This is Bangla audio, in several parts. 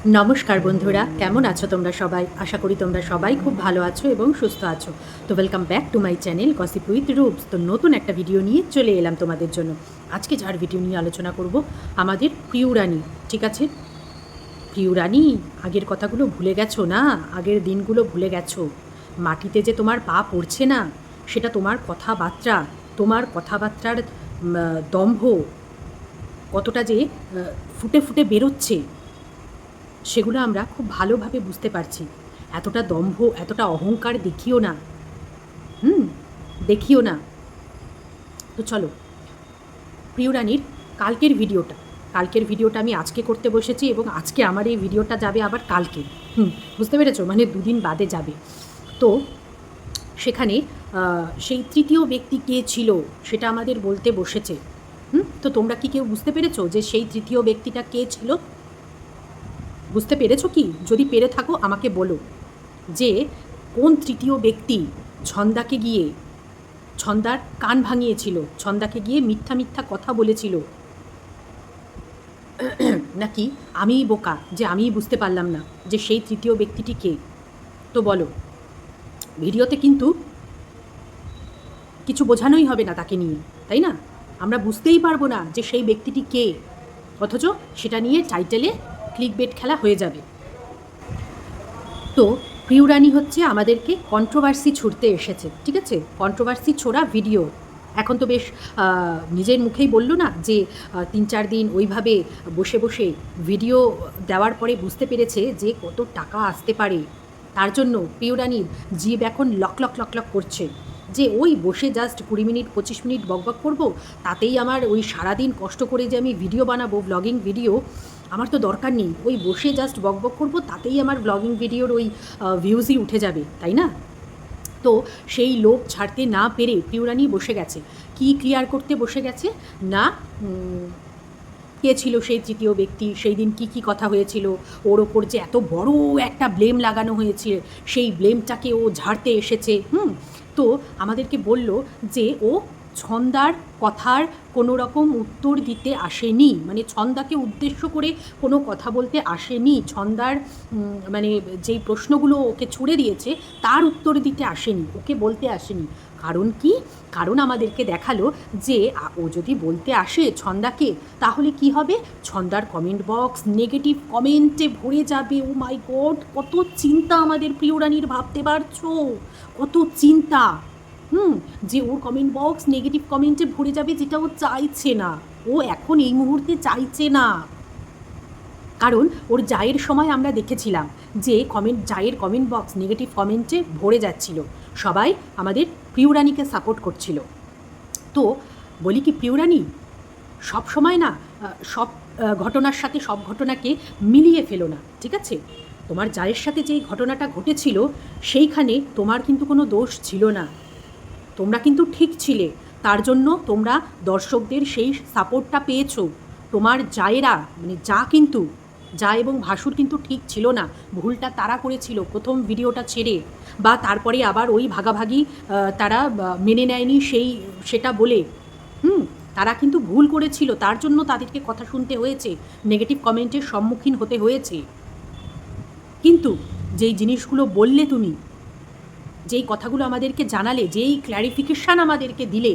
নমস্কার বন্ধুরা, কেমন আছো তোমরা সবাই? আশা করি তোমরা সবাই খুব ভালো আছো এবং সুস্থ আছো। তো welcome back to my channel gossip with Roops. তো নতুন একটা ভিডিও নিয়ে চলে এলাম তোমাদের জন্য। আজকে যার ভিডিও নিয়ে আলোচনা করব আমাদের প্রিয় রানী। ঠিক আছে, প্রিয় রানী, আগের কথাগুলো ভুলে গেছো না? আগের দিনগুলো ভুলে গেছো? মাটিতে যে তোমার পা পড়ছে না, সেটা তোমার কথাবার্তার দম্ভ কতটা যে ফুটে ফুটে বেরোচ্ছে, সেগুলো আমরা খুব ভালোভাবে বুঝতে পারছি। এতটা দম্ভ, এতটা অহংকার দেখিও না। হুম, দেখিও না। তো চলো, প্রিয় রানীর কালকের ভিডিওটা আমি আজকে করতে বসেছি এবং আজকে আমার এই ভিডিওটা যাবে আবার কালকে। বুঝতে পেরেছো? মানে দুদিন বাদে যাবে। তো সেখানে সেই তৃতীয় ব্যক্তি কে ছিল সেটা আমাদের বলতে বসেছে। তো তোমরা কি কেউ বুঝতে পেরেছো যে সেই তৃতীয় ব্যক্তিটা কে ছিল? বুঝতে পেরেছো কি? যদি পেরে থাকো আমাকে বলো যে কোন তৃতীয় ব্যক্তি ছন্দাকে গিয়ে ছন্দার কান ভাঙিয়েছিল, ছন্দাকে গিয়ে মিথ্যা মিথ্যা কথা বলেছিল। নাকি আমিই বোকা যে আমিই বুঝতে পারলাম না যে সেই তৃতীয় ব্যক্তিটি কে? তো বলো। ভিডিওতে কিন্তু কিছু বোঝানোই হবে না তাকে নিয়ে, তাই না? আমরা বুঝতেই পারবো না যে সেই ব্যক্তিটি কে, অথচ সেটা নিয়ে টাইটেলে ক্লিকবেট খেলা হয়ে যাবে। তো প্রিয় রানী হচ্ছে আমাদেরকে কন্ট্রোভার্সি ছুড়তে এসেছে। ঠিক আছে, কন্ট্রোভার্সি ছোড়া ভিডিও। এখন তো বেশ নিজের মুখেই বললো না যে 3-4 দিন ওইভাবে বসে বসে ভিডিও দেওয়ার পরে বুঝতে পেরেছে যে কত টাকা আসতে পারে। তার জন্য প্রিয় রানীর জিভ এখন লক লক লক লক করছে যে ওই বসে জাস্ট 20 মিনিট 25 মিনিট বকবক করবো, তাতেই আমার ওই সারাদিন কষ্ট করে যে আমি ভিডিও বানাবো, ব্লগিং ভিডিও, আমার তো দরকার নেই। ওই বসে জাস্ট বকবক করবো, তাতেই আমার ব্লগিং ভিডিওর ওই ভিউজই উঠে যাবে, তাই না? তো সেই লোভ ছাড়তে না পেরে প্রিয় রানী বসে গেছে। কি ক্লিয়ার করতে বসে গেছে না, কে ছিল সেই তৃতীয় ব্যক্তি, সেই দিন কি কথা হয়েছিল, ওর ওপর যে এত বড় একটা ব্লেম লাগানো হয়েছে, সেই ব্লেমটাকে ও ঝাড়তে এসেছে। তো আমাদেরকে বলল যে ও ছন্দার কথার কোনো রকম উত্তর দিতে আসেনি, মানে ছন্দাকে উদ্দেশ্য করে কোনো কথা বলতে আসেনি। ছন্দার মানে যেই প্রশ্নগুলো ওকে ছুড়ে দিয়েছে তার উত্তর দিতে আসেনি, ওকে বলতে আসেনি। কারণ কি? কারণ আমাদেরকে দেখালো যে ও যদি বলতে আসে ছন্দাকে, তাহলে কি হবে? ছন্দার কমেন্ট বক্স নেগেটিভ কমেন্টে ভরে যাবে। ও মাই গড, কত চিন্তা আমাদের প্রিয় রানীর, ভাবতে পারছো? কত চিন্তা। যে ওর কমেন্ট বক্স নেগেটিভ কমেন্টে ভরে যাবে, যেটা ও চাইছে না। ও এখন এই মুহূর্তে চাইছে না। কারণ ওর জায়ের সময় আমরা দেখেছিলাম যে জায়ের কমেন্ট বক্স নেগেটিভ কমেন্টে ভরে যাচ্ছিল, সবাই আমাদের প্রিয় রানীকে সাপোর্ট করছিল। তো বলি কি প্রিয় রানী, সব সময় না সব ঘটনার সাথে সব ঘটনাকে মিলিয়ে ফেলো না, ঠিক আছে? তোমার জায়ের সাথে যেই ঘটনাটা ঘটেছিল সেইখানে তোমার কিন্তু কোনো দোষ ছিল না, তোমরা কিন্তু ঠিক ছিলে। তার জন্য তোমরা দর্শকদের সেই সাপোর্টটা পেয়েছো। তোমার জায়েরা মানে যা এবং ভাসুর কিন্তু ঠিক ছিল না, ভুলটা তারা করেছিল প্রথম ভিডিওটা ছেড়ে, বা তারপরে আবার ওই ভাগাভাগি তারা মেনে নেয়নি সেটা বলে। তারা কিন্তু ভুল করেছিল, তার জন্য তাদেরকে কথা শুনতে হয়েছে, নেগেটিভ কমেন্টের সম্মুখীন হতে হয়েছে। কিন্তু যেই জিনিসগুলো বললে তুমি, যেই কথাগুলো আমাদেরকে জানালে, যেই ক্ল্যারিফিকেশান আমাদেরকে দিলে,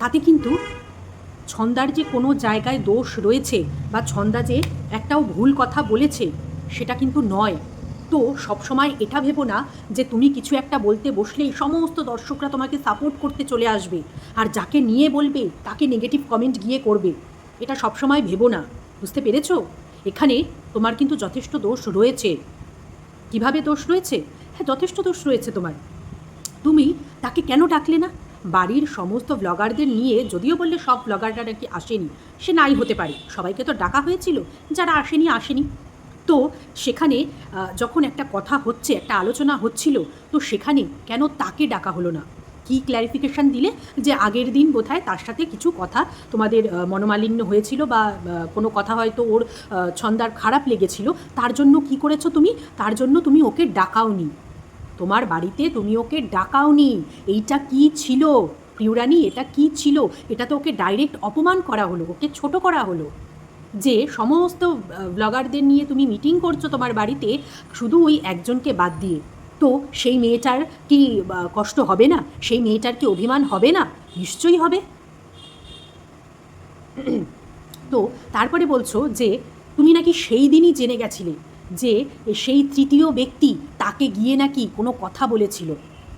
তাতে কিন্তু ছন্দার যে কোনো জায়গায় দোষ রয়েছে বা ছন্দা যে একটাও ভুল কথা বলেছে সেটা কিন্তু নয়। তো সবসময় এটা ভেবো না যে তুমি কিছু একটা বলতে বসলেই সমস্ত দর্শকরা তোমাকে সাপোর্ট করতে চলে আসবে, আর যাকে নিয়ে বলবে তাকে নেগেটিভ কমেন্ট গিয়ে করবে। এটা সবসময় ভেবো না। বুঝতে পেরেছো? এখানে তোমার কিন্তু যথেষ্ট দোষ রয়েছে। কিভাবে দোষ রয়েছে? হ্যাঁ, যথেষ্ট দোষ রয়েছে তোমার। তুমি তাকে কেন ডাকলে না? বাড়ির সমস্ত ব্লগারদের নিয়ে, যদিও বললে সব ব্লগাররা নাকি আসেনি, সে নাই হতে পারে, সবাইকে তো ডাকা হয়েছিল, যারা আসেনি আসেনি। তো সেখানে যখন একটা কথা হচ্ছে, একটা আলোচনা হচ্ছিল, তো সেখানে কেন তাকে ডাকা হলো না? কি ক্ল্যারিফিকেশান দিলে যে আগের দিন বোধহয় তার সাথে কিছু কথা তোমাদের মনোমালিন্য হয়েছিল, বা কোনো কথা হয়তো ওর ছন্দার খারাপ লেগেছিল, তার জন্য কি করেছো তুমি? তার জন্য তুমি ওকে ডাকাওনি, তোমার বাড়িতে তুমি ওকে ডাকাওনি। এইটা কি ছিল প্রিয় রানী? এটা কি ছিল? এটা তো ওকে ডাইরেক্ট অপমান করা হলো, ওকে ছোট করা হলো। যে সমস্ত ব্লগারদের নিয়ে তুমি মিটিং করছো তোমার বাড়িতে, শুধু ওই একজনকে বাদ দিয়ে, তো সেই মেয়েটার কি কষ্ট হবে না? সেই মেয়েটার কি অভিমান হবে না? নিশ্চয়ই হবে। তো তারপরে বলছো যে তুমি নাকি সেই দিনই জেনে গেছিলে যে সেই তৃতীয় ব্যক্তি তাকে গিয়ে নাকি কোনো কথা বলেছিল,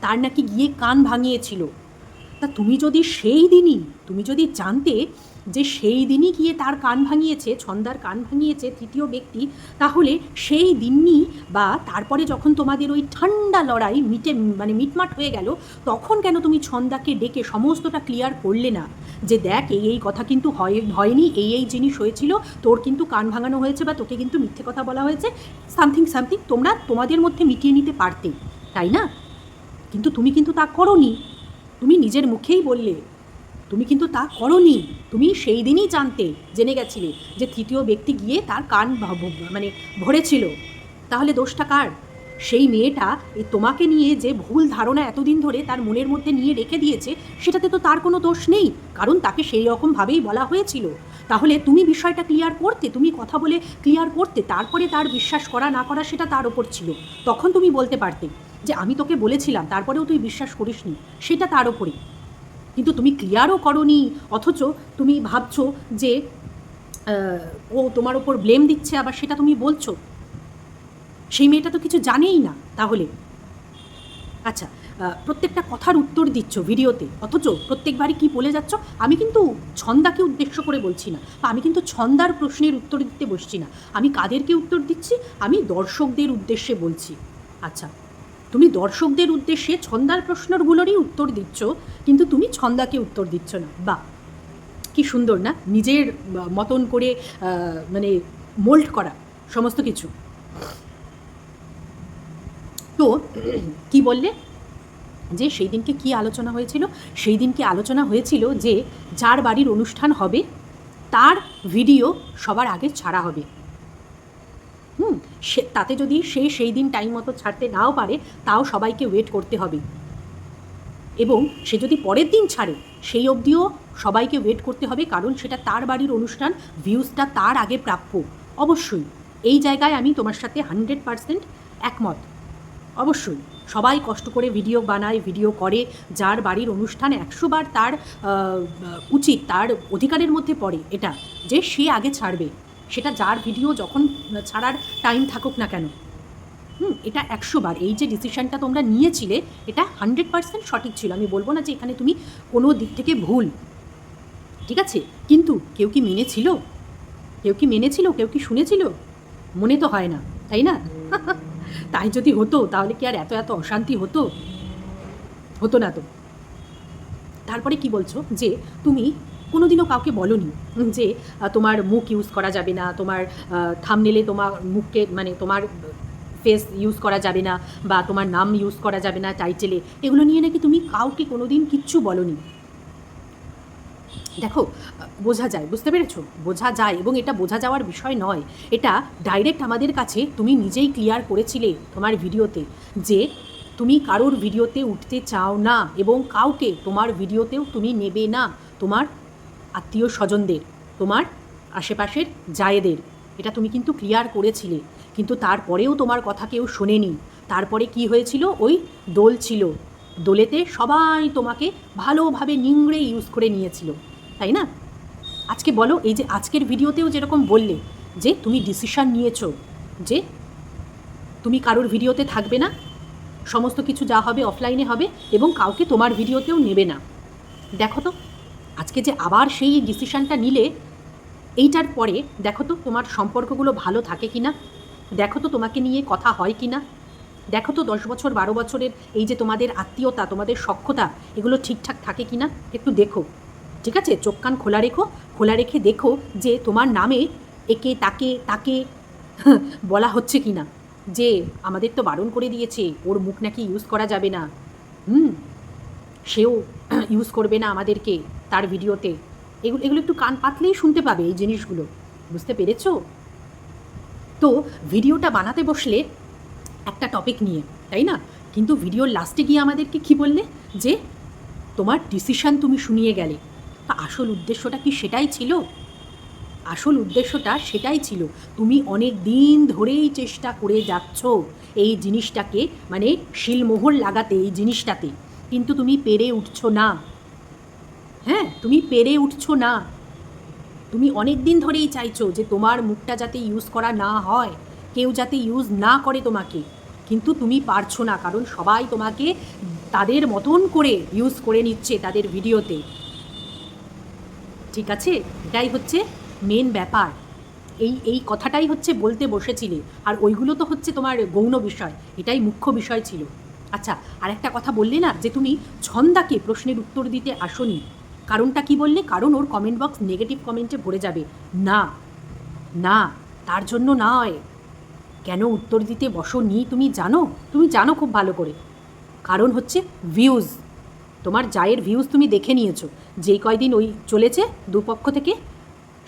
তার নাকি গিয়ে কান ভাঙিয়েছিল। তা তুমি যদি জানতে যে সেই দিনই গিয়ে তার কান ভাঙিয়েছে, ছন্দার কান ভাঙিয়েছে তৃতীয় ব্যক্তি, তাহলে সেই দিনই বা তারপরে যখন তোমাদের ওই ঠান্ডা লড়াই মিটমাট হয়ে গেল, তখন কেন তুমি ছন্দাকে ডেকে সমস্তটা ক্লিয়ার করলে না? যে দেখ, এই কথা কিন্তু হয়নি, এই জিনিস হয়েছিল, তোর কিন্তু কান ভাঙানো হয়েছে বা তোকে কিন্তু মিথ্যে কথা বলা হয়েছে, সামথিং সামথিং তোমরা তোমাদের মধ্যে মিটিয়ে নিতে পারতে, তাই না? কিন্তু তুমি কিন্তু তা করোনি। তুমি নিজের মুখেই বললে তুমি কিন্তু তা করোনি। তুমি সেই দিনই জেনে গেছিলে যে তৃতীয় ব্যক্তি গিয়ে তার কান ভরেছিল। তাহলে দোষটা কার? সেই মেয়েটা এই তোমাকে নিয়ে যে ভুল ধারণা এতদিন ধরে তার মনের মধ্যে নিয়ে রেখে দিয়েছে, সেটাতে তো তার কোনো দোষ নেই, কারণ তাকে সেই রকমভাবেই বলা হয়েছিল। তাহলে তুমি বিষয়টা ক্লিয়ার করতে, তুমি কথা বলে ক্লিয়ার করতে, তারপরে তার বিশ্বাস করা না করা সেটা তার ওপর ছিল। তখন তুমি বলতে পারতে যে আমি তোকে বলেছিলাম, তারপরেও তুই বিশ্বাস করিসনি, সেটা তার ওপরে। কিন্তু তুমি ক্লিয়ারও করনি, অথচ তুমি ভাবছো যে ও তোমার ওপর ব্লেম দিচ্ছে, আবার সেটা তুমি বলছো। সেই মেয়েটা তো কিছু জানেই না তাহলে। আচ্ছা, প্রত্যেকটা কথার উত্তর দিচ্ছ ভিডিওতে, অথচ প্রত্যেকবারই কি বলে যাচ্ছ? আমি কিন্তু ছন্দাকে উদ্দেশ্য করে বলছি না, বা আমি কিন্তু ছন্দার প্রশ্নের উত্তর দিতে বসছি না। আমি কাদেরকে উত্তর দিচ্ছি? আমি দর্শকদের উদ্দেশ্যে বলছি। আচ্ছা, তুমি দর্শকদের উদ্দেশ্যে ছন্দার প্রশ্নগুলোরই উত্তর দিচ্ছ, কিন্তু তুমি ছন্দাকে উত্তর দিচ্ছ না। বা কি সুন্দর না, নিজের মতন করে মোল্ড করা সমস্ত কিছু। তো কি বললে যে সেই দিনকে কি আলোচনা হয়েছিল? সেই দিনকে আলোচনা হয়েছিল যে যার বাড়ির অনুষ্ঠান হবে তার ভিডিও সবার আগে ছাড়া হবে। তাতে যদি সেই দিন টাইম মতো ছাড়তে নাও পারে, তাও সবাইকে ওয়েট করতে হবে। এবং সে যদি পরের দিন ছাড়ে, সেই অবধিও সবাইকে ওয়েট করতে হবে, কারণ সেটা তার বাড়ির অনুষ্ঠান, ভিউজটা তার আগে প্রাপ্য। অবশ্যই এই জায়গায় আমি তোমার সাথে 100% একমত। অবশ্যই সবাই কষ্ট করে ভিডিও বানায়, ভিডিও করে, যার বাড়ির অনুষ্ঠান 100 বার তার উচিত, তার অধিকারের মধ্যে পড়ে এটা যে সে আগে ছাড়বে, সেটা যার ভিডিও যখন ছাড়ার টাইম থাকুক না কেন। এটা 100 বার এই যে ডিসিশনটা তোমরা নিয়েছিলে, এটা 100% সঠিক ছিল। আমি বলবো না যে এখানে তুমি কোনো দিক থেকে ভুল, ঠিক আছে, কিন্তু কেউ কি মেনেছিল? কেউ কি শুনেছিল? মনে তো হয় না, তাই না? তাই যদি হতো তাহলে কি আর এত এত অশান্তি হতো না তো। তারপরে কি বলছো যে তুমি কোনোদিনও কাউকে বলোনি যে তোমার মুখ ইউজ করা যাবে না, তোমার থাম্বনেলে তোমার মুখকে তোমার ফেস ইউজ করা যাবে না, বা তোমার নাম ইউজ করা যাবে না টাইটেলে। এগুলো নিয়ে নাকি তুমি কাউকে কোনোদিন কিচ্ছু বলোনি। দেখো, বোঝা যায়, বুঝতে পেরেছো? বোঝা যায়, এবং এটা বোঝা যাওয়ার বিষয় নয়, এটা ডাইরেক্ট আমাদের কাছে তুমি নিজেই ক্লিয়ার করেছিলে তোমার ভিডিওতে যে তুমি কারোর ভিডিওতে উঠতে চাও না, এবং কাউকে তোমার ভিডিওতেও তুমি নেবে না, তোমার আত্মীয় স্বজনদের, তোমার আশেপাশের জায়েদের। এটা তুমি কিন্তু ক্লিয়ার করেছিলে, কিন্তু তারপরেও তোমার কথা কেউ শোনেনি। তারপরে কি হয়েছিল? ওই দোল ছিল, দোলেতে সবাই তোমাকে ভালোভাবে নিংড়ে ইউজ করে নিয়েছিল, তাই না? আজকে বলো, এই যে আজকের ভিডিওতেও যেরকম বললে যে তুমি ডিসিশন নিয়েছো যে তুমি কারোর ভিডিওতে থাকবে না, সমস্ত কিছু যা হবে অফলাইনে হবে, এবং কাউকে তোমার ভিডিওতেও নেবে না। দেখো তো আজকে যে আবার সেই ডিসিশনটা নিলে, এইটার পরে দেখো তো তোমার সম্পর্কগুলো ভালো থাকে কি না, দেখো তো তোমাকে নিয়ে কথা হয় কি না, দেখো তো 10 বছর 12 বছরের এই যে তোমাদের আত্মীয়তা, তোমাদের সখ্যতা, এগুলো ঠিকঠাক থাকে কি না একটু দেখো, ঠিক আছে? চোখ কান খোলা রেখে দেখো যে তোমার নামে একে তাকে বলা হচ্ছে কি না, যে আমাদের তো বারণ করে দিয়েছে, ওর মুখ নাকি ইউজ করা যাবে না, সেও ইউজ করবে না আমাদেরকে তার ভিডিওতে। এগুলো একটু কান পাতলেই শুনতে পাবে এই জিনিসগুলো, বুঝতে পেরেছো? তো ভিডিওটা বানাতে বসলে একটা টপিক নিয়ে, তাই না? কিন্তু ভিডিওর লাস্টে গিয়ে আমাদেরকে কি বললে যে তোমার ডিসিশন তুমি শুনিয়ে গেলে। তা আসল উদ্দেশ্যটা কি সেটাই ছিল? আসল উদ্দেশ্যটা সেটাই ছিল। তুমি অনেক দিন ধরেই চেষ্টা করে যাচ্ছ এই জিনিসটাকে, মানে শিলমোহর লাগাতে এই জিনিসটাতে, কিন্তু তুমি পেরে উঠছো না। হ্যাঁ, তুমি পেরে উঠছো না। তুমি অনেক দিন ধরেই চাইছো যে তোমার মুখটা যাতে ইউজ করা না হয়, কেউ যাতে ইউজ না করে তোমাকে, কিন্তু তুমি পারছো না, কারণ সবাই তোমাকে তাদের মতন করে ইউজ করে নিচ্ছে তাদের ভিডিওতে। ঠিক আছে, এটাই হচ্ছে মেন ব্যাপার। এই কথাটাই হচ্ছে বলতে বসেছিলে, আর ওইগুলো তো হচ্ছে তোমার গৌণ বিষয়, এটাই মুখ্য বিষয় ছিল। আচ্ছা, আর একটা কথা বললে না যে তুমি ছন্দাকে প্রশ্নের উত্তর দিতে আসোনি, কারণটা কি বললে? কারণ ওর কমেন্ট বক্স নেগেটিভ কমেন্টে ভরে যাবে। না, না, তার জন্য নয়। কেন উত্তর দিতে বসোনি তুমি জানো? তুমি জানো খুব ভালো করে। কারণ হচ্ছে ভিউজ। তোমার জায়ের ভিউজ তুমি দেখে নিয়েছো, যেই কয়দিন ওই চলেছে দুপক্ষ থেকে,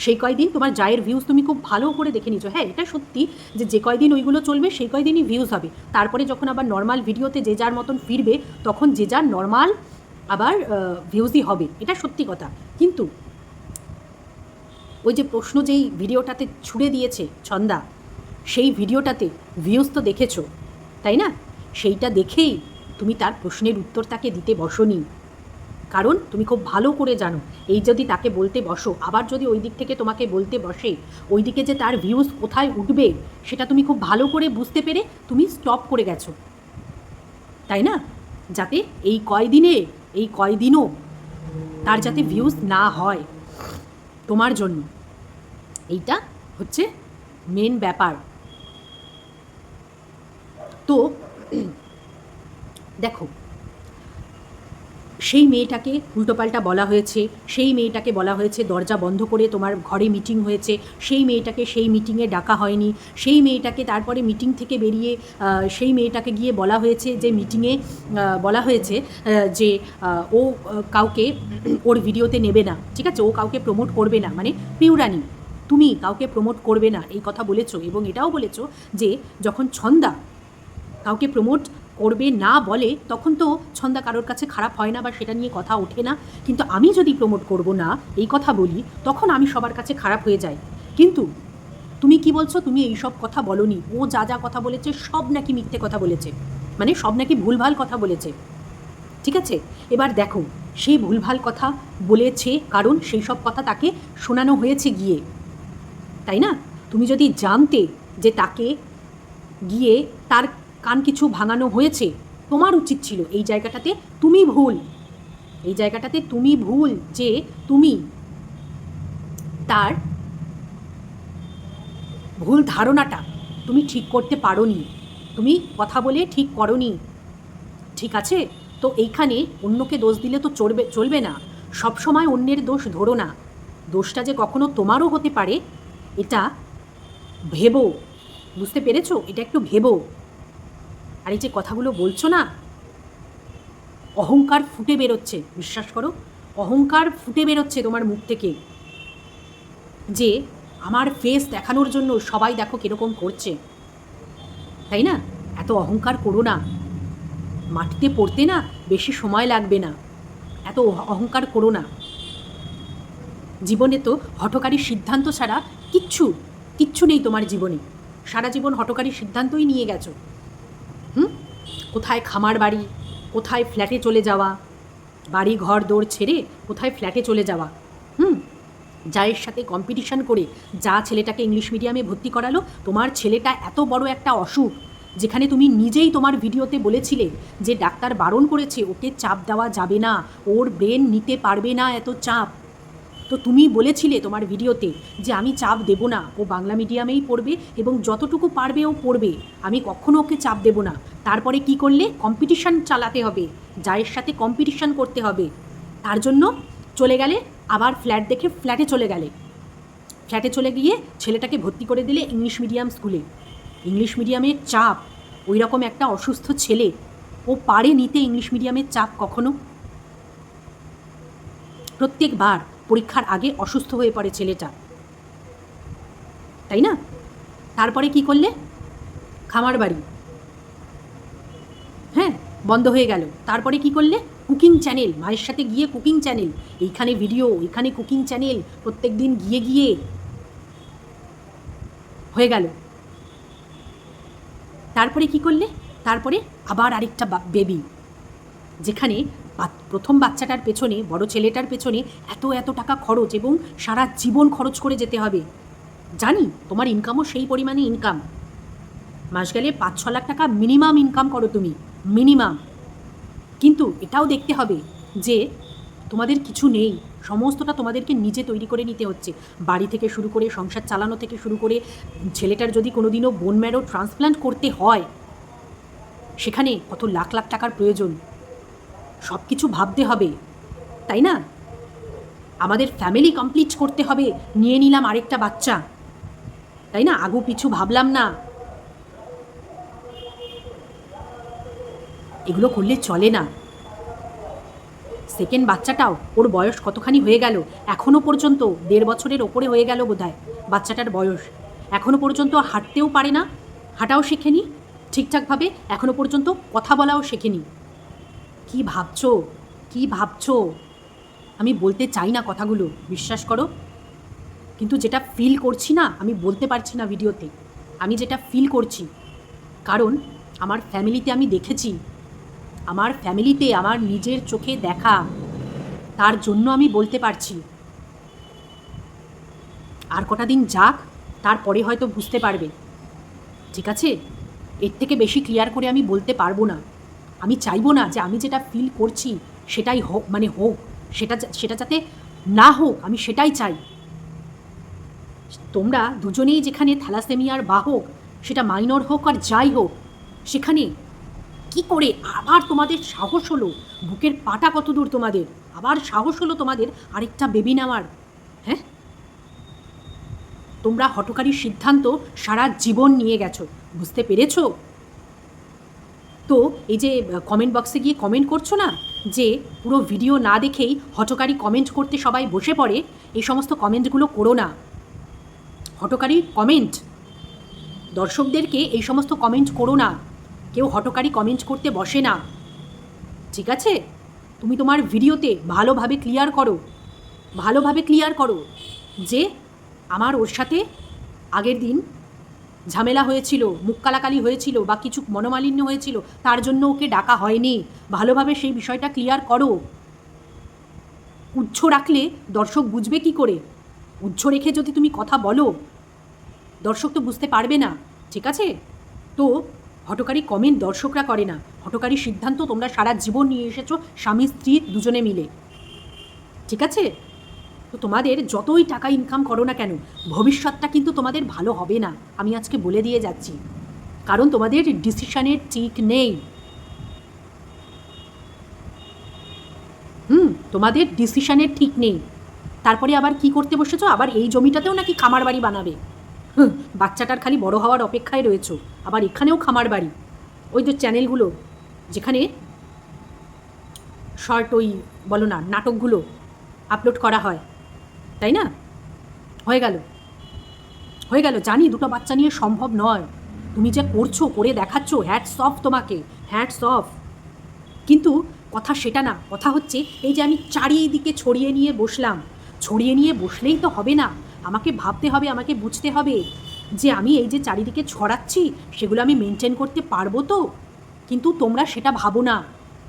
সেই কয়দিন তোমার জায়ের ভিউজ তুমি খুব ভালো করে দেখে নিয়েছো। হ্যাঁ, এটা সত্যি যে যে কয়দিন ওইগুলো চলবে সেই কয়দিনই ভিউজ হবে, তারপরে যখন আবার নর্মাল ভিডিওতে যে যার মতন ফিরবে তখন যে যার নর্মাল আবার ভিউজই হবে, এটা সত্যি কথা। কিন্তু ওই যে প্রশ্ন যেই ভিডিওটাতে ছুড়ে দিয়েছে ছন্দা, সেই ভিডিওটাতে ভিউজ তো দেখেছো, তাই না? সেইটা দেখেই তুমি তার প্রশ্নের উত্তর তাকে দিতে বসোনি, কারণ তুমি খুব ভালো করে জানো এই যদি তাকে বলতে বসো, আবার যদি ওই দিক থেকে তোমাকে বলতে বসে, ওই দিকে যে তার ভিউজ কোথায় উঠবে সেটা তুমি খুব ভালো করে বুঝতে পেরে তুমি স্টপ করে গেছো, তাই না? যাতে এই কয়দিনও তার যাতে ভিউজ না হয় তোমার জন্য, এইটা হচ্ছে মেন ব্যাপার। তো দেখো, সেই মেয়েটাকে উল্টোপাল্টা বলা হয়েছে, সেই মেয়েটাকে বলা হয়েছে দরজা বন্ধ করে তোমার ঘরে মিটিং হয়েছে, সেই মেয়েটাকে সেই মিটিংয়ে ডাকা হয়নি, সেই মেয়েটাকে তারপরে মিটিং থেকে বেরিয়ে সেই মেয়েটাকে গিয়ে বলা হয়েছে যে মিটিংয়ে বলা হয়েছে যে ও কাউকে ওর ভিডিওতে নেবে না, ঠিক আছে, ও কাউকে প্রমোট করবে না, মানে পিউরানি তুমি কাউকে প্রমোট করবে না এই কথা বলেছো। এবং এটাও বলেছো যে যখন ছন্দা কাউকে প্রমোট করবে না বলে তখন তো ছন্দা কারোর কাছে খারাপ হয় না বা সেটা নিয়ে কথা ওঠে না, কিন্তু আমি যদি প্রমোট করব না এই কথা বলি তখন আমি সবার কাছে খারাপ হয়ে যাই। কিন্তু তুমি কি বলছো? তুমি এইসব কথা বলনি, ও যা যা কথা বলেছে সব নাকি মিথ্যে কথা বলেছে, মানে সব নাকি ভুলভাল কথা বলেছে, ঠিক আছে? এবার দেখো, সেই ভুলভাল কথা বলেছে কারণ সেই সব কথা তাকে শোনানো হয়েছে গিয়ে, তাই না? তুমি যদি জানতে যে তাকে গিয়ে তার কান কিছু ভাঙানো হয়েছে, তোমার উচিত ছিল এই জায়গাটাতে তুমি ভুল, এই জায়গাটাতে তুমি ভুল যে তুমি তার ভুল ধারণাটা তুমি ঠিক করতে পারোনি, তুমি কথা বলে ঠিক করোনি, ঠিক আছে? তো এইখানে অন্যকে দোষ দিলে তো চলবে না, সবসময় অন্যের দোষ ধরো না, দোষটা যে কখনো তোমারও হতে পারে এটা ভেবো, বুঝতে পেরেছো? এটা একটু ভেবো। আর এই যে কথাগুলো বলছো না, অহংকার ফুটে বেরোচ্ছে, বিশ্বাস করো, অহংকার ফুটে বেরোচ্ছে তোমার মুখ থেকে, যে আমার ফেস দেখানোর জন্য সবাই দেখো কীরকম করছে, তাই না? এত অহংকার করো না, মাটিতে পড়তে না বেশি সময় লাগবে না, এত অহংকার করো না। জীবনে তো হঠকারী সিদ্ধান্ত ছাড়া কিচ্ছু কিচ্ছু নেই তোমার জীবনে, সারা জীবন হঠকারী সিদ্ধান্তই নিয়ে গেছো। কোথায় খামার বাড়ি, কোথায় ফ্ল্যাটে চলে যাওয়া, বাড়ি ঘর দৌড় ছেড়ে কোথায় ফ্ল্যাটে চলে যাওয়া, জায়ের সাথে কম্পিটিশান করে যা ছেলেটাকে ইংলিশ মিডিয়ামে ভর্তি করালো, তোমার ছেলেটা এত বড় একটা অসুখ, যেখানে তুমি নিজেই তোমার ভিডিওতে বলেছিলে যে ডাক্তার বারণ করেছে ওকে চাপ দেওয়া যাবে না, ওর ব্রেন নিতে পারবে না এত চাপ। তো তুমি বলেছিলে তোমার ভিডিওতে যে আমি চাপ দেব না, ও বাংলা মিডিয়ামেই পড়বে এবং যতটুকু পারবে ও পড়বে, আমি কখনো ওকে চাপ দেব না। তারপরে কি করলে? কম্পিটিশান চালাতে হবে, জায়ের সাথে কম্পিটিশান করতে হবে, তার জন্য চলে গেলে আবার ফ্ল্যাট দেখে ফ্ল্যাটে চলে গেলে, ফ্ল্যাটে চলে গিয়ে ছেলেটাকে ভর্তি করে দিলে ইংলিশ মিডিয়াম স্কুলে। ইংলিশ মিডিয়ামের চাপ, ওই রকম একটা অসুস্থ ছেলে, ও পারে নিতে ইংলিশ মিডিয়ামের চাপ কখনো? প্রত্যেকবার পরীক্ষার আগে অসুস্থ হয়ে পড়ে ছেলেটা, তাই না? তারপরে কি করলে? খামার বাড়ি, হ্যাঁ, বন্ধ হয়ে গেল। তারপরে কি করলে? কুকিং চ্যানেল, মায়ের সাথে গিয়ে কুকিং চ্যানেল, এইখানে ভিডিও, এখানে কুকিং চ্যানেল, প্রত্যেক দিন গিয়ে গিয়ে হয়ে গেল। তারপরে কি করলে? তারপরে আবার আরেকটা বেবি, যেখানে প্রথম বাচ্চাটার পেছনে, বড় ছেলেটার পেছনে এত টাকা খরচ এবং সারা জীবন খরচ করে যেতে হবে। জানি তোমার ইনকামও সেই পরিমাণে ইনকাম, মাস গেলে 5-6 লাখ টাকা মিনিমাম ইনকাম করো তুমি, মিনিমাম। কিন্তু এটাও দেখতে হবে যে তোমাদের কিছু নেই, সমস্তটা তোমাদেরকে নিজে তৈরি করে নিতে হচ্ছে। বাড়ি থেকে শুরু করে, সংসার চালানো থেকে শুরু করে, ছেলেটার যদি কোনো দিনও বোন ম্যারো ট্রান্সপ্লান্ট করতে হয়, সেখানে কত লাখ লাখ টাকার প্রয়োজন, সব কিছু ভাবতে হবে, তাই না? আমাদের ফ্যামিলি কমপ্লিট করতে হবে, নিয়ে নিলাম আরেকটা বাচ্চা, তাই না? আগু পিছু ভাবলাম না। এগুলো করলে চলে না। সেকেন্ড বাচ্চাটাও, ওর বয়স কতখানি হয়ে গেল, এখনও পর্যন্ত 1.5 বছরের ওপরে হয়ে গেল বোধহয় বাচ্চাটার বয়স, এখনও পর্যন্ত হাঁটতেও পারে না, হাঁটাও শেখেনি ঠিকঠাকভাবে, এখনও পর্যন্ত কথা বলাও শেখেনি। কি ভাবছো, কি ভাবছো? আমি বলতে চাই না কথাগুলো, বিশ্বাস করো, কিন্তু যেটা ফিল করছি না, আমি বলতে পারছি না ভিডিওতে, আমি যেটা ফিল করছি, কারণ আমার ফ্যামিলিতে আমি দেখেছি, আমার ফ্যামিলিতে আমার নিজের চোখে দেখা, তার জন্য আমি বলতে পারছি। আর কটা দিন যাক, তারপরে হয়তো বুঝতে পারবে, ঠিক আছে? এর থেকে বেশি ক্লিয়ার করে আমি বলতে পারবো না। আমি চাইবো না যে আমি যেটা ফিল করছি সেটাই হোক, মানে হোক, সেটা যাতে না হোক, আমি সেটাই চাই। তোমরা দুজনেই যেখানে থ্যালাসেমিয়ার বাহক, সেটা মাইনর হোক আর যাই হোক, সেখানে কি করে আবার তোমাদের সাহস হলো, বুকের পাটা কত দূর তোমাদের, আবার সাহস হলো তোমাদের আরেকটা বেবি নেওয়ার? হ্যাঁ, তোমরা হঠকারী সিদ্ধান্ত সারা জীবন নিয়ে গেছো, বুঝতে পেরেছো? তো এই যে কমেন্ট বক্সে গিয়ে কমেন্ট করছো না, যে পুরো ভিডিও না দেখেই হঠকারী কমেন্ট করতে সবাই বসে পড়ে, এই সমস্ত কমেন্টগুলো করো না। হঠকারী কমেন্ট, দর্শকদেরকে এই সমস্ত কমেন্ট করো না, কেউ হঠকারী কমেন্ট করতে বসে না, ঠিক আছে? তুমি তোমার ভিডিওতে ভালোভাবে ক্লিয়ার করো, ভালোভাবে ক্লিয়ার করো যে আমার ওর সাথে আগের দিন ঝামেলা হয়েছিল, মুখ কালাকালি হয়েছিল, বা কিছু মনোমালিন্য হয়েছিল, তার জন্য ওকে ডাকা হয়নি। ভালোভাবে সেই বিষয়টা ক্লিয়ার করো। উচ্চ রাখলে দর্শক বুঝবে কি করে? উচ্চ রেখে যদি তুমি কথা বলো, দর্শক তো বুঝতে পারবে না, ঠিক আছে? তো হঠকারী কমেন্ট দর্শকরা করে না, হঠকারী সিদ্ধান্ত তোমরা সারা জীবন নিয়ে এসেছো স্বামী স্ত্রী দুজনে মিলে, ঠিক আছে? তো তোমাদের যতই টাকা ইনকাম করো না কেন, ভবিষ্যৎটা কিন্তু তোমাদের ভালো হবে না, আমি আজকে বলে দিয়ে যাচ্ছি, কারণ তোমাদের ডিসিশনের ঠিক নেই। তোমাদের ডিসিশনের ঠিক নেই। তারপরে আবার কি করতে বসেছো? আবার এই জমিটাতেও নাকি খামার বাড়ি বানাবে। বাচ্চাটার খালি বড় হওয়ার অপেক্ষায় রয়েছো, আবার এখানেও খামার বাড়ি। ওই যে চ্যানেলগুলো যেখানে শর্ট, ওই বলো না, নাটকগুলো আপলোড করা হয়, তাই না? হয়ে গেল, হয়ে গেল। জানি 2টো বাচ্চা নিয়ে সম্ভব নয়, তুমি যে করছো, করে দেখাচ্ছ, হ্যাটস অফ তোমাকে, হ্যাটস অফ। কিন্তু কথা সেটা না, কথা হচ্ছে এই যে আমি চারিদিকে ছড়িয়ে নিয়ে বসলাম, ছড়িয়ে নিয়ে বসলেই তো হবে না, আমাকে ভাবতে হবে, আমাকে বুঝতে হবে যে আমি এই যে চারিদিকে ছড়াচ্ছি সেগুলো আমি মেনটেন করতে পারবো তো। কিন্তু তোমরা সেটা ভাবো না,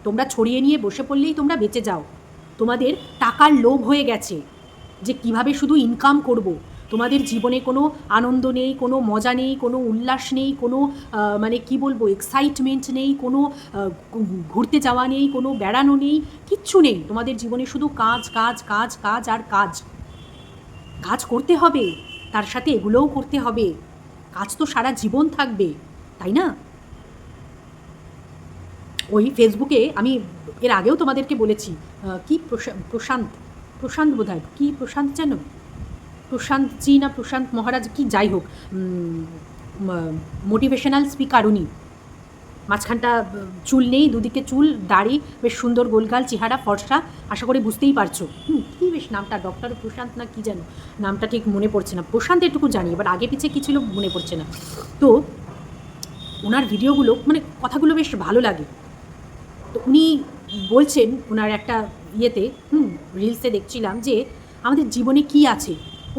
তোমরা ছড়িয়ে নিয়ে বসে পড়লেই তোমরা বেঁচে যাও। তোমাদের টাকার লোভ হয়ে গেছে যে কিভাবে শুধু ইনকাম করব। তোমাদের জীবনে কোনো আনন্দ নেই, কোনো মজা নেই, কোনো উল্লাস নেই, কোনো মানে কি বলবো, এক্সাইটমেন্ট নেই, কোনো ঘুরতে যাওয়া নেই, কোনো বেড়ানো নেই, কিচ্ছু নেই তোমাদের জীবনে, শুধু কাজ কাজ কাজ কাজ আর কাজ। কাজ করতে হবে, তার সাথে এগুলোও করতে হবে, কাজ তো সারা জীবন থাকবে, তাই না? ওই ফেসবুকে আমি এর আগেও তোমাদেরকে বলেছি, কি প্রশান্ত প্রশান্ত বোধ হয়, কী প্রশান্ত যেন, প্রশান্তজি না প্রশান্ত মহারাজ, কি যাই হোক, মোটিভেশনাল স্পিকার উনি, মাঝখানটা চুল নেই, দুদিকে চুল, দাড়ি, বেশ সুন্দর গোলগাল চেহারা, ফর্সা, আশা করি বুঝতেই পারছো। কী বেশ নামটা, ডক্টর প্রশান্ত না কি যেন, নামটা ঠিক মনে পড়ছে না, প্রশান্ত এটুকু জানি, এবার আগে পিছিয়ে কী ছিল মনে পড়ছে না। তো ওনার ভিডিওগুলো, মানে কথাগুলো বেশ ভালো লাগে। তো উনি বলছেন ওনার একটা ইয়েতে, রিলসে দেখছিলাম, যে আমাদের জীবনে কি আছে,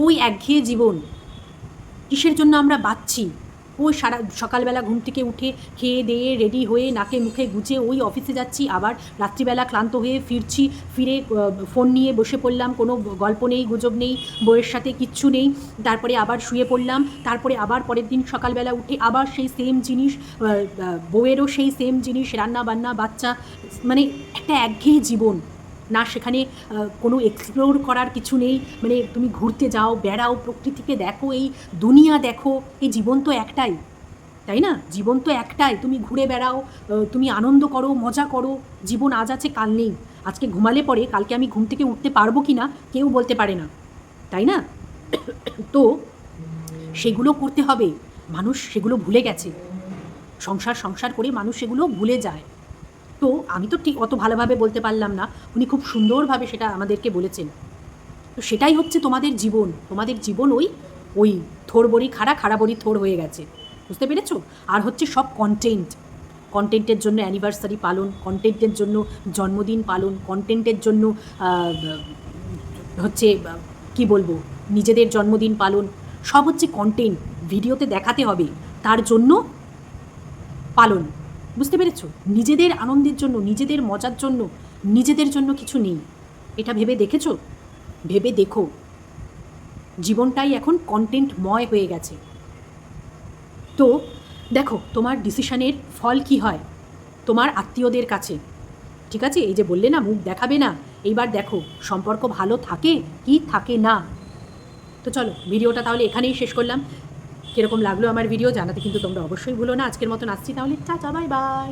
ওই একঘেয়ে জীবন, কিসের জন্য আমরা বাঁচছি? ওই সারা সকালবেলা ঘুম থেকে উঠে খেয়ে দেয়ে রেডি হয়ে নাকে মুখে গুজে ওই অফিসে যাচ্ছি, আবার রাত্রিবেলা ক্লান্ত হয়ে ফিরছি, ফিরে ফোন নিয়ে বসে পড়লাম, কোনো গল্প নেই, গুজব নেই, বউয়ের সাথে কিচ্ছু নেই, তারপরে আবার শুয়ে পড়লাম, তারপরে আবার পরের দিন সকালবেলা উঠে আবার সেই সেম জিনিস, বউয়েরও সেই সেম জিনিস, রান্না বান্না, বাচ্চা, মানে একটা একঘেয়ে জীবন। না সেখানে কোনো এক্সপ্লোর করার কিছু নেই, মানে তুমি ঘুরতে যাও, বেড়াও, প্রকৃতিকে দেখো, এই দুনিয়া দেখো। এই জীবন তো একটাই, তাই না? জীবন তো একটাই, তুমি ঘুরে বেড়াও, তুমি আনন্দ করো, মজা করো। জীবন আজ আছে কাল নেই, আজকে ঘুমালে পরে কালকে আমি ঘুম থেকে উঠতে পারবো কি না কেউ বলতে পারে না, তাই না? তো সেগুলো করতে হবে, মানুষ সেগুলো ভুলে গেছে। সংসার সংসার করে মানুষ সেগুলো ভুলে যায়। তো আমি তো ঠিক অত ভালোভাবে বলতে পারলাম না, উনি খুব সুন্দরভাবে সেটা আমাদেরকে বলেছেন। তো সেটাই হচ্ছে তোমাদের জীবন, তোমাদের জীবন ওই ওই থোর বড়ি খাড়া, খাড়া বড়ি থোর হয়ে গেছে, বুঝতে পেরেছো? আর হচ্ছে সব কন্টেন্ট, কন্টেন্টের জন্য অ্যানিভার্সারি পালন, কন্টেন্টের জন্য জন্মদিন পালন, কন্টেন্টের জন্য হচ্ছে কি বলবো, নিজেদের জন্মদিন পালন, সব হচ্ছে কন্টেন্ট, ভিডিওতে দেখাতে হবে, তার জন্য পালন, বুঝতে পেরেছো? নিজেদের আনন্দের জন্য, নিজেদের মজার জন্য, নিজেদের জন্য কিছু নেই। এটা ভেবে দেখেছো? ভেবে দেখো, জীবনটাই এখন কন্টেন্টময় হয়ে গেছে। তো দেখো তোমার ডিসিশনের ফল কি হয় তোমার আত্মীয়দের কাছে, ঠিক আছে? এই যে বললে না মুখ দেখাবে না, এইবার দেখো সম্পর্ক ভালো থাকে কি থাকে না। তো চলো ভিডিওটা তাহলে এখানেই শেষ করলাম। কীরকম লাগলো আমার ভিডিও জানাতে কিন্তু তোমরা অবশ্যই ভুলো না। আজকের মতন আসছি তাহলে, টাটা, বাই বাই।